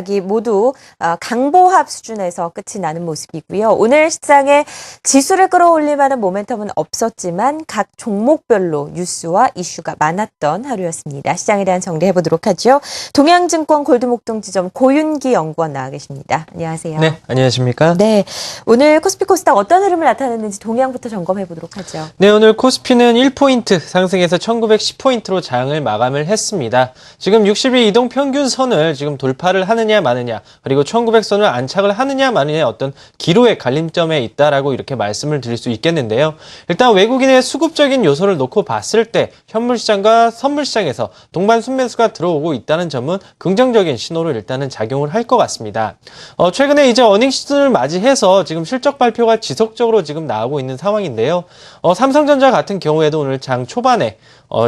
이 모두 강보합 수준에서 끝이 나는 모습이고요. 오늘 시장에 지수를 끌어올릴 만한 모멘텀은 없었지만 각 종목별로 뉴스와 이슈가 많았던 하루였습니다. 시장에 대한 정리해보도록 하죠. 동양증권 골드목동지점 고윤기 연구원 나와 계십니다. 안녕하세요. 네, 안녕하십니까? 네, 오늘 코스피 코스닥 어떤 흐름을 나타냈는지 동향부터 점검해보도록 하죠. 네, 오늘 코스피는 1포인트 상승해서 1910포인트로 장을 마감을 했습니다. 지금 60일 이동 평균선을 지금 돌파를 하느냐 마느냐, 그리고 1900선을 안착을 하느냐 마느냐의 어떤 기로의 갈림점에 있다라고 이렇게 말씀을 드릴 수 있겠는데요. 일단 외국인의 수급적인 요소를 놓고 봤을 때 현물시장과 선물시장에서 동반 순매수가 들어오고 있다는 점은 긍정적인 신호로 일단은 작용을 할 것 같습니다. 최근에 이제 어닝 시즌을 맞이해서 지금 실적 발표가 지속적으로 지금 나오고 있는 상황인데요. 삼성전자 같은 경우에도 오늘 장 초반에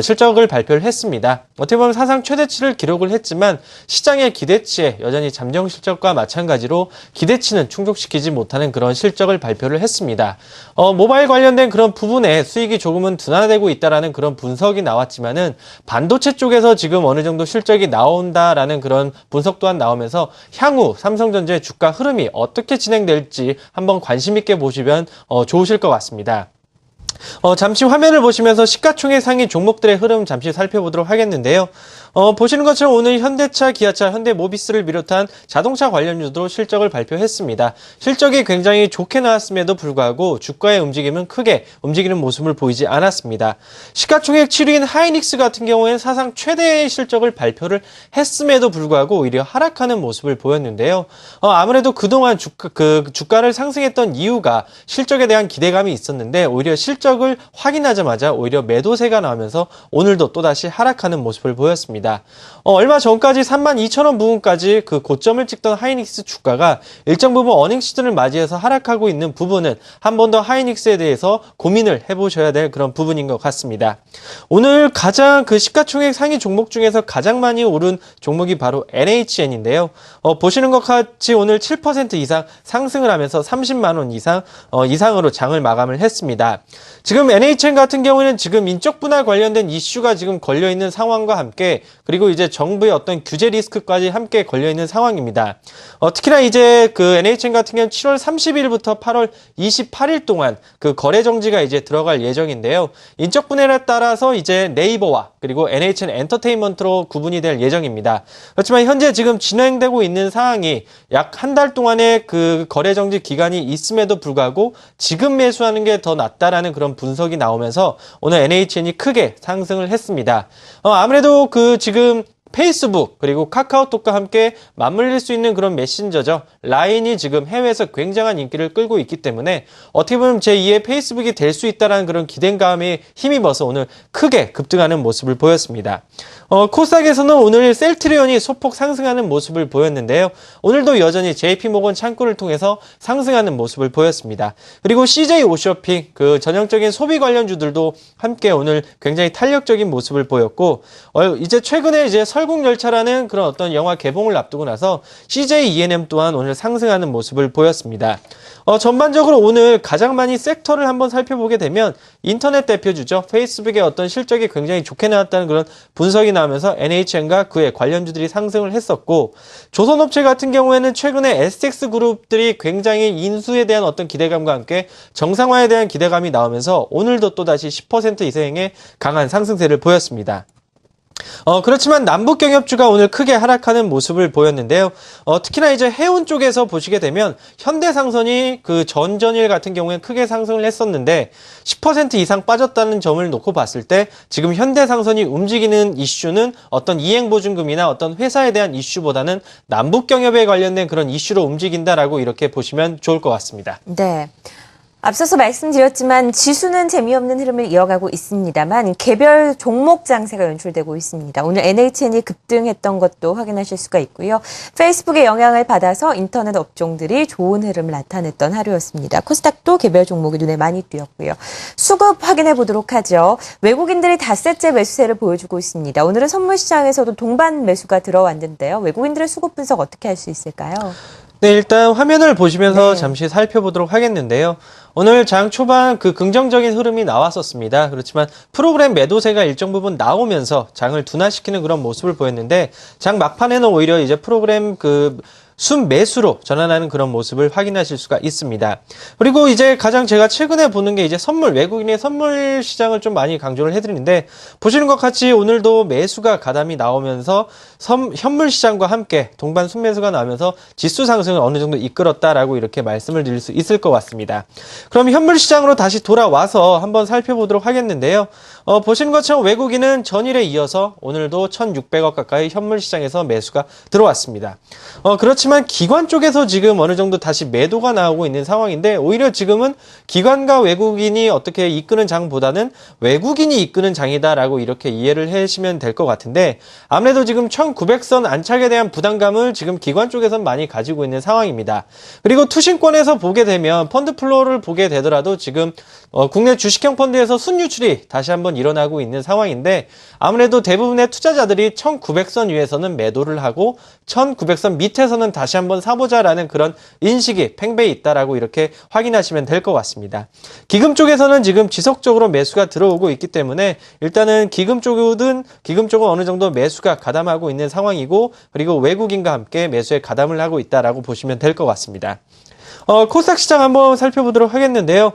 실적을 발표를 했습니다. 어떻게 보면 사상 최대치를 기록을 했지만 시장의 기대치에 여전히 잠정 실적과 마찬가지로 기대치는 충족시키지 못하는 그런 실적을 발표를 했습니다. 모바일 관련된 그런 부분에 수익이 조금은 둔화되고 있다라는 그런 분석이 나왔지만은 반도체 쪽에서 지금 어느 정도 실적이 나온다라는 그런 분석 또한 나오면서 향후 삼성전자의 주가 흐름이 어떻게 진행될지 한번 관심 있게 보시면 좋으실 것 같습니다. 잠시 화면을 보시면서 시가총액 상위 종목들의 흐름 잠시 살펴보도록 하겠는데요. 보시는 것처럼 오늘 현대차, 기아차, 현대모비스를 비롯한 자동차 관련주도 실적을 발표했습니다. 실적이 굉장히 좋게 나왔음에도 불구하고 주가의 움직임은 크게 움직이는 모습을 보이지 않았습니다. 시가총액 7위인 하이닉스 같은 경우에는 사상 최대의 실적을 발표를 했음에도 불구하고 오히려 하락하는 모습을 보였는데요. 아무래도 그동안 주가를 상승했던 이유가 실적에 대한 기대감이 있었는데 오히려 실적을 확인하자마자 오히려 매도세가 나오면서 오늘도 또다시 하락하는 모습을 보였습니다. 얼마 전까지 32,000원 부근까지 그 고점을 찍던 하이닉스 주가가 일정 부분 어닝 시즌을 맞이해서 하락하고 있는 부분은 한 번 더 하이닉스에 대해서 고민을 해보셔야 될 그런 부분인 것 같습니다. 오늘 가장 그 시가총액 상위 종목 중에서 가장 많이 오른 종목이 바로 NHN인데요. 보시는 것 같이 오늘 7% 이상 상승을 하면서 30만 원 이상으로 장을 마감을 했습니다. 지금 NHN 같은 경우에는 지금 인적 분할 관련된 이슈가 지금 걸려 있는 상황과 함께 그리고 이제 정부의 어떤 규제 리스크까지 함께 걸려 있는 상황입니다. 특히나 이제 그 NHN 같은 경우는 7월 30일부터 8월 28일 동안 그 거래 정지가 이제 들어갈 예정인데요. 인적 분할에 따라서 이제 네이버와 그리고 NHN 엔터테인먼트로 구분이 될 예정입니다. 그렇지만 현재 지금 진행되고 있는 상황이 약 한 달 동안의 그 거래 정지 기간이 있음에도 불구하고 지금 매수하는 게 더 낫다라는 그런 분석이 나오면서 오늘 NHN이 크게 상승을 했습니다. 아무래도 그 지금 페이스북 그리고 카카오톡과 함께 맞물릴 수 있는 그런 메신저죠. 라인이 지금 해외에서 굉장한 인기를 끌고 있기 때문에 어떻게 보면 제2의 페이스북이 될 수 있다는 그런 기대감에 힘입어서 오늘 크게 급등하는 모습을 보였습니다. 코스닥에서는 오늘 셀트리온이 소폭 상승하는 모습을 보였는데요. 오늘도 여전히 JP모건 창구를 통해서 상승하는 모습을 보였습니다. 그리고 CJ 오쇼핑 그 전형적인 소비 관련주들도 함께 오늘 굉장히 탄력적인 모습을 보였고 이제 최근에 이제 설국열차라는 그런 어떤 영화 개봉을 앞두고 나서 CJ E&M 또한 오늘 상승하는 모습을 보였습니다. 전반적으로 오늘 가장 많이 섹터를 한번 살펴보게 되면 인터넷 대표주죠. 페이스북의 어떤 실적이 굉장히 좋게 나왔다는 그런 분석이 나오면서 NHN과 그의 관련주들이 상승을 했었고 조선업체 같은 경우에는 최근에 STX 그룹들이 굉장히 인수에 대한 어떤 기대감과 함께 정상화에 대한 기대감이 나오면서 오늘도 또다시 10% 이상의 강한 상승세를 보였습니다. 그렇지만 남북 경협주가 오늘 크게 하락하는 모습을 보였는데요. 특히나 이제 해운 쪽에서 보시게 되면 현대상선이 그 전전일 같은 경우에 크게 상승을 했었는데 10% 이상 빠졌다는 점을 놓고 봤을 때 지금 현대상선이 움직이는 이슈는 어떤 이행보증금이나 어떤 회사에 대한 이슈보다는 남북 경협에 관련된 그런 이슈로 움직인다라고 이렇게 보시면 좋을 것 같습니다. 네. 앞서서 말씀드렸지만 지수는 재미없는 흐름을 이어가고 있습니다만 개별 종목 장세가 연출되고 있습니다. 오늘 NHN이 급등했던 것도 확인하실 수가 있고요. 페이스북의 영향을 받아서 인터넷 업종들이 좋은 흐름을 나타냈던 하루였습니다. 코스닥도 개별 종목이 눈에 많이 띄었고요. 수급 확인해 보도록 하죠. 외국인들이 닷새째 매수세를 보여주고 있습니다. 오늘은 선물시장에서도 동반 매수가 들어왔는데요. 외국인들의 수급 분석 어떻게 할 수 있을까요? 네, 일단 화면을 보시면서 잠시 살펴보도록 하겠는데요. 오늘 장 초반 그 긍정적인 흐름이 나왔었습니다. 그렇지만 프로그램 매도세가 일정 부분 나오면서 장을 둔화시키는 그런 모습을 보였는데 장 막판에는 오히려 이제 프로그램 순매수로 전환하는 그런 모습을 확인하실 수가 있습니다. 그리고 이제 가장 제가 최근에 보는 게 이제 외국인의 선물 시장을 좀 많이 강조를 해드리는데, 보시는 것 같이 오늘도 매수가 가담이 나오면서 현물 시장과 함께 동반 순매수가 나오면서 지수 상승을 어느 정도 이끌었다라고 이렇게 말씀을 드릴 수 있을 것 같습니다. 그럼 현물 시장으로 다시 돌아와서 한번 살펴보도록 하겠는데요. 보시는 것처럼 외국인은 전일에 이어서 오늘도 1,600억 가까이 현물 시장에서 매수가 들어왔습니다. 그렇지만 기관 쪽에서 지금 어느 정도 다시 매도가 나오고 있는 상황인데, 오히려 지금은 기관과 외국인이 어떻게 이끄는 장보다는 외국인이 이끄는 장이다라고 이렇게 이해를 하시면 될 것 같은데, 아무래도 지금 1,900선 안착에 대한 부담감을 지금 기관 쪽에선 많이 가지고 있는 상황입니다. 그리고 투신권에서 보게 되면 펀드 플로우를 보게 되더라도 지금 국내 주식형 펀드에서 순유출이 다시 한번 일어나고 있는 상황인데, 아무래도 대부분의 투자자들이 1,900선 위에서는 매도를 하고 1,900선 밑에서는 다시 한번 사보자라는 그런 인식이 팽배해 있다라고 이렇게 확인하시면 될 것 같습니다. 기금 쪽에서는 지금 지속적으로 매수가 들어오고 있기 때문에 일단은 기금 쪽은 어느 정도 매수가 가담하고 있는 상황이고, 그리고 외국인과 함께 매수에 가담을 하고 있다라고 보시면 될 것 같습니다. 코스닥 시장 한번 살펴보도록 하겠는데요.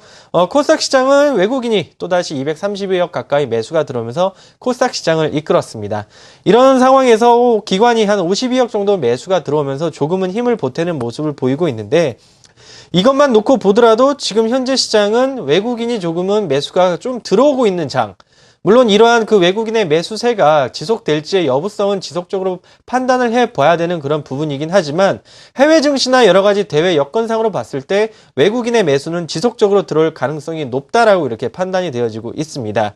코스닥 시장은 외국인이 또다시 232억 가까이 매수가 들어오면서 코스닥 시장을 이끌었습니다. 이런 상황에서 기관이 한 52억 정도 매수가 들어오면서 조금은 힘을 보태는 모습을 보이고 있는데, 이것만 놓고 보더라도 지금 현재 시장은 외국인이 조금은 매수가 좀 들어오고 있는 장, 물론 이러한 그 외국인의 매수세가 지속될지의 여부성은 지속적으로 판단을 해봐야 되는 그런 부분이긴 하지만, 해외 증시나 여러 가지 대외 여건상으로 봤을 때 외국인의 매수는 지속적으로 들어올 가능성이 높다라고 이렇게 판단이 되어지고 있습니다.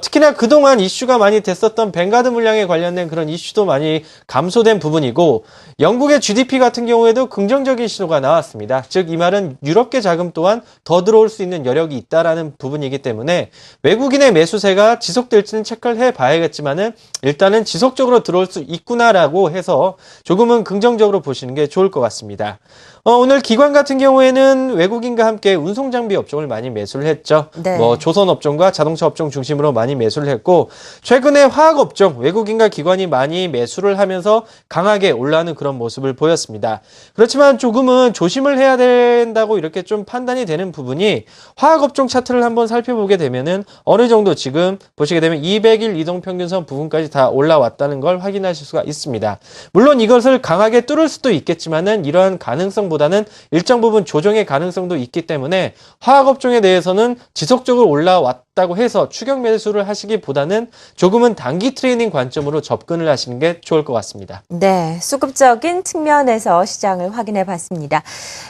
특히나 그동안 이슈가 많이 됐었던 뱅가드 물량에 관련된 그런 이슈도 많이 감소된 부분이고, 영국의 GDP 같은 경우에도 긍정적인 신호가 나왔습니다. 즉 이 말은 유럽계 자금 또한 더 들어올 수 있는 여력이 있다라는 부분이기 때문에 외국인의 매수세가 지속될지는 체크를 해봐야겠지만은 일단은 지속적으로 들어올 수 있구나라고 해서 조금은 긍정적으로 보시는 게 좋을 것 같습니다. 오늘 기관 같은 경우에는 외국인과 함께 운송장비 업종을 많이 매수를 했죠. 네. 조선 업종과 자동차 업종 중심으로 많이 매수를 했고, 최근에 화학 업종 외국인과 기관이 많이 매수를 하면서 강하게 올라가는 그런 모습을 보였습니다. 그렇지만 조금은 조심을 해야 된다고 이렇게 좀 판단이 되는 부분이, 화학 업종 차트를 한번 살펴보게 되면은 어느 정도 지금 보시게 되면 200일 이동평균선 부분까지 다 올라왔다는 걸 확인하실 수가 있습니다. 물론 이것을 강하게 뚫을 수도 있겠지만은 이러한 가능성보다는 일정 부분 조정의 가능성도 있기 때문에 화학업종에 대해서는 지속적으로 올라왔다고 해서 추격 매수를 하시기보다는 조금은 단기 트레이닝 관점으로 접근을 하시는 게 좋을 것 같습니다. 네, 수급적인 측면에서 시장을 확인해 봤습니다.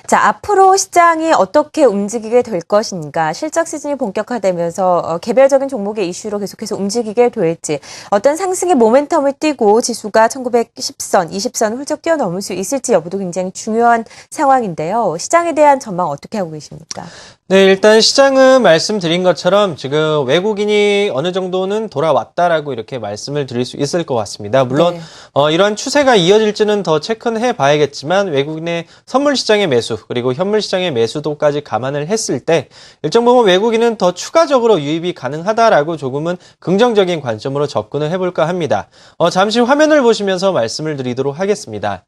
자, 앞으로 시장이 어떻게 움직이게 될 것인가, 실적 시즌이 본격화되면서 개별적인 종목의 이슈로 계속해서 움직이게 될지, 어떤 상승의 모멘텀을 띠고 지수가 1910선, 20선 훌쩍 뛰어넘을 수 있을지 여부도 굉장히 중요한 상황인데요. 시장에 대한 전망 어떻게 하고 계십니까? 네, 일단 시장은 말씀드린 것처럼 지금 외국인이 어느 정도는 돌아왔다라고 이렇게 말씀을 드릴 수 있을 것 같습니다. 물론 네. 이러한 추세가 이어질지는 더 체크는 해봐야겠지만, 외국인의 선물 시장의 매수 그리고 현물 시장의 매수도까지 감안을 했을 때 일정 부분 외국인은 더 추가적으로 유입이 가능하다라고 조금은 긍정적인 관점으로 접근을 해볼까 합니다. 잠시 화면을 보시면서 말씀을 드리도록 하겠습니다.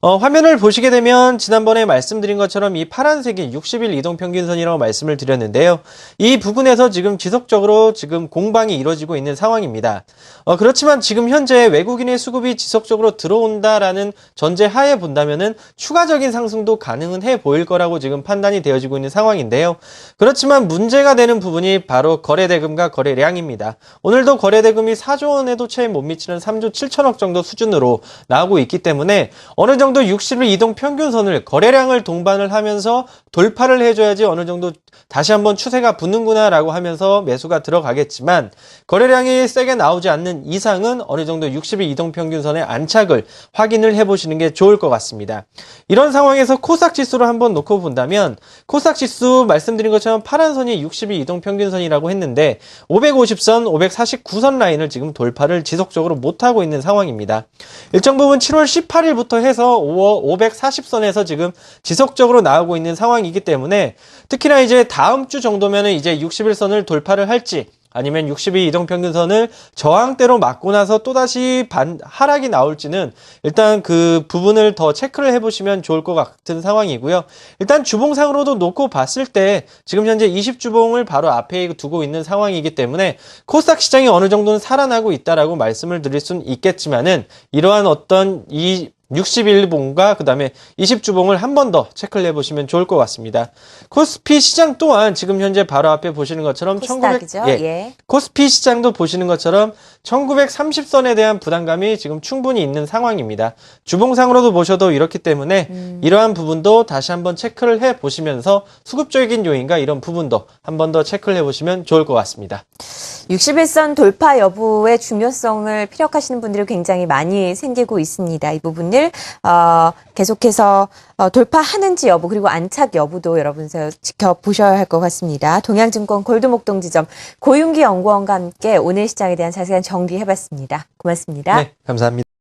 화면을 보시게 되면 지난번에 말씀드린 것처럼 이 파란색이 60일 이동평균선이라고 말씀을 드렸는데요. 이 부분에서 지금 지속적으로 지금 공방이 이루어지고 있는 상황입니다. 그렇지만 지금 현재 외국인의 수급이 지속적으로 들어온다라는 전제 하에 본다면은 추가적인 상승도 가능은 해 보일 거라고 지금 판단이 되어지고 있는 상황인데요. 그렇지만 문제가 되는 부분이 바로 거래대금과 거래량입니다. 오늘도 거래대금이 4조 원에도 채 못 미치는 3조 7천억 정도 수준으로 나오고 있기 때문에 어느 정도 60일 이동 평균선을, 거래량을 동반을 하면서 돌파를 해줘야지 어느 정도 다시 한번 추세가 붙는구나라고 하면서 따라서 매수가 들어가겠지만 거래량이 세게 나오지 않는 이상은 어느 정도 60일 이동평균선의 안착을 확인을 해보시는 게 좋을 것 같습니다. 이런 상황에서 코스닥 지수를 한번 놓고 본다면 코스닥 지수 말씀드린 것처럼 파란 선이 60일 이동평균선이라고 했는데 550선, 549선 라인을 지금 돌파를 지속적으로 못하고 있는 상황입니다. 일정 부분 7월 18일부터 해서 540선에서 지금 지속적으로 나오고 있는 상황이기 때문에 특히나 이제 다음 주 정도면은 이제 60일선을 돌파를 할지 아니면 60일 이동평균선을 저항대로 맞고 나서 또다시 하락이 나올지는 일단 그 부분을 더 체크를 해보시면 좋을 것 같은 상황이고요. 일단 주봉상으로도 놓고 봤을 때 지금 현재 20주봉을 바로 앞에 두고 있는 상황이기 때문에 코스닥 시장이 어느 정도는 살아나고 있다라고 말씀을 드릴 수는 있겠지만은 이러한 어떤 61봉과 그 다음에 20주봉을 한 번 더 체크를 해보시면 좋을 것 같습니다. 코스피 시장 또한 지금 현재 바로 앞에 보시는 것처럼 코스닥이죠. 예. 코스피 시장도 보시는 것처럼 1930선에 대한 부담감이 지금 충분히 있는 상황입니다. 주봉상으로도 보셔도 이렇기 때문에 이러한 부분도 다시 한번 체크를 해보시면서 수급적인 요인과 이런 부분도 한 번 더 체크를 해보시면 좋을 것 같습니다. 61선 돌파 여부의 중요성을 피력하시는 분들이 굉장히 많이 생기고 있습니다. 이 부분을 계속해서 돌파하는지 여부 그리고 안착 여부도 여러분께서 지켜보셔야 할 것 같습니다. 동양증권 골드목동 지점 고윤기 연구원과 함께 오늘 시장에 대한 자세한 정리해봤습니다. 고맙습니다. 네, 감사합니다.